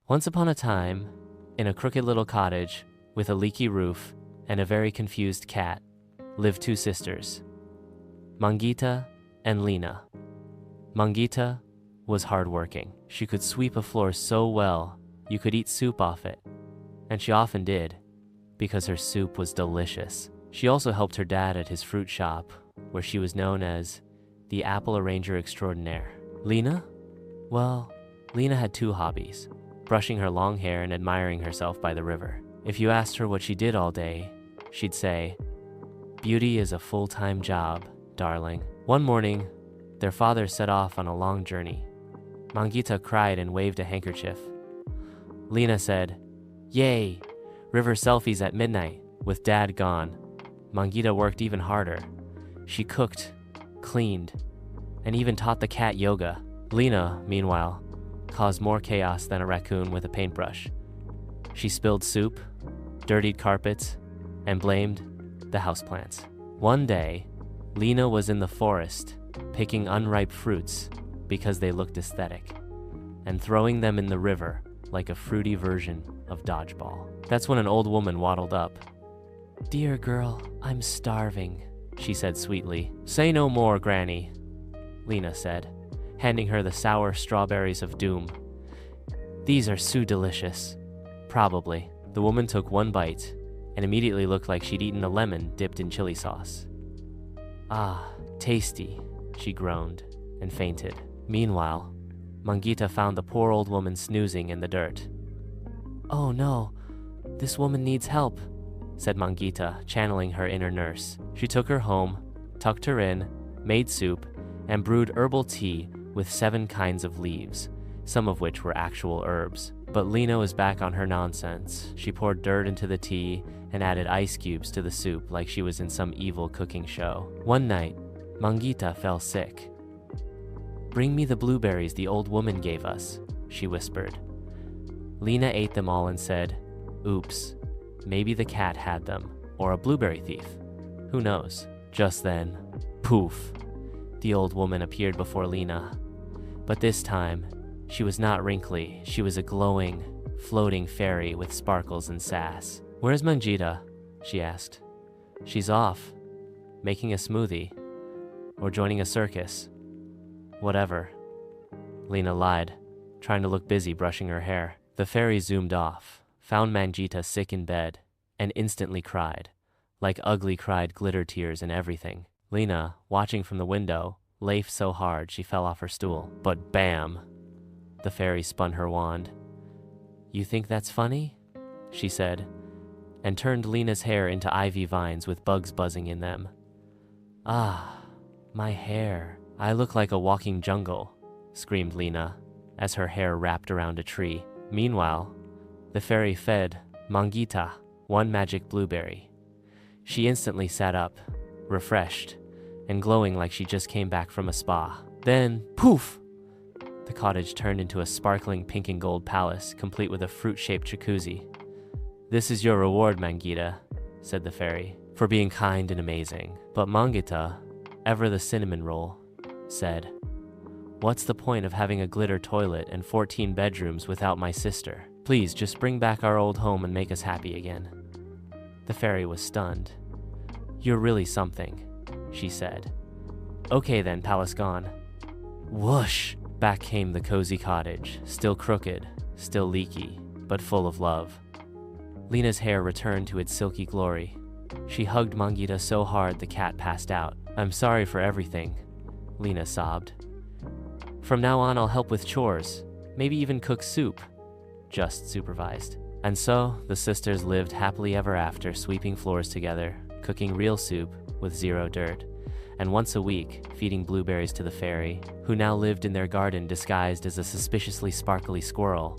Once upon a time, in a crooked little cottage with a leaky roof and a very confused cat, lived two sisters, Mangita and Lina. Mangita was hardworking. She could sweep a floor so well you could eat soup off it, and she often did, because her soup was delicious. She also helped her dad at his fruit shop, where she was known as the apple arranger extraordinaire. Lina? Well, Lina had two hobbies: brushing her long hair and admiring herself by the river. If you asked her what she did all day, she'd say, "Beauty is a full-time job, darling." One morning, their father set off on a long journey. Mangita cried and waved a handkerchief. Lina said, "Yay, river selfies at midnight." With dad gone, Mangita worked even harder. She cooked, cleaned, and even taught the cat yoga. Lina, meanwhile, caused more chaos than a raccoon with a paintbrush. She spilled soup, dirtied carpets, and blamed the houseplants. One day, Lina was in the forest, picking unripe fruits because they looked aesthetic, and throwing them in the river like a fruity version of dodgeball. That's when an old woman waddled up. "Dear girl, I'm starving," she said sweetly. "Say no more, Granny," Lina said, handing her the sour strawberries of doom. "These are so delicious." "Probably." The woman took one bite and immediately looked like she'd eaten a lemon dipped in chili sauce. "Ah, tasty," she groaned and fainted. Meanwhile, Mangita found the poor old woman snoozing in the dirt. "Oh no, this woman needs help," said Mangita, channeling her inner nurse. She took her home, tucked her in, made soup, and brewed herbal tea with 7 kinds of leaves, some of which were actual herbs. But Lina was back on her nonsense. She poured dirt into the tea and added ice cubes to the soup like she was in some evil cooking show. One night, Mangita fell sick. "Bring me the blueberries the old woman gave us," she whispered. Lina ate them all and said, "Oops, maybe the cat had them, or a blueberry thief. Who knows?" Just then, poof, the old woman appeared before Lina. But this time, she was not wrinkly. She was a glowing, floating fairy with sparkles and sass. "Where's Mangita?" she asked. "She's off, making a smoothie, or joining a circus. Whatever." Lina lied, trying to look busy brushing her hair. The fairy zoomed off, found Mangita sick in bed, and instantly cried, like ugly cried glitter tears and everything. Lina, watching from the window, laughed so hard she fell off her stool. But bam! The fairy spun her wand. "You think that's funny?" she said, and turned Lina's hair into ivy vines with bugs buzzing in them. "Ah, my hair. I look like a walking jungle," screamed Lina, as her hair wrapped around a tree. Meanwhile, the fairy fed Mangita 1 magic blueberry. She instantly sat up, refreshed, and glowing like she just came back from a spa. Then, poof! The cottage turned into a sparkling pink and gold palace, complete with a fruit-shaped jacuzzi. "This is your reward, Mangita," said the fairy, "for being kind and amazing." But Mangita, ever the cinnamon roll, said, "What's the point of having a glitter toilet and 14 bedrooms without my sister? Please just bring back our old home and make us happy again." The fairy was stunned. "You're really something," she said. "Okay then, palace gone." Whoosh! Back came the cozy cottage, still crooked, still leaky, but full of love. Lina's hair returned to its silky glory. She hugged Mangita so hard the cat passed out. "I'm sorry for everything," Lina sobbed. "From now on I'll help with chores, maybe even cook soup," just supervised. And so, the sisters lived happily ever after, sweeping floors together, cooking real soup with 0 dirt, and once a week, feeding blueberries to the fairy, who now lived in their garden disguised as a suspiciously sparkly squirrel.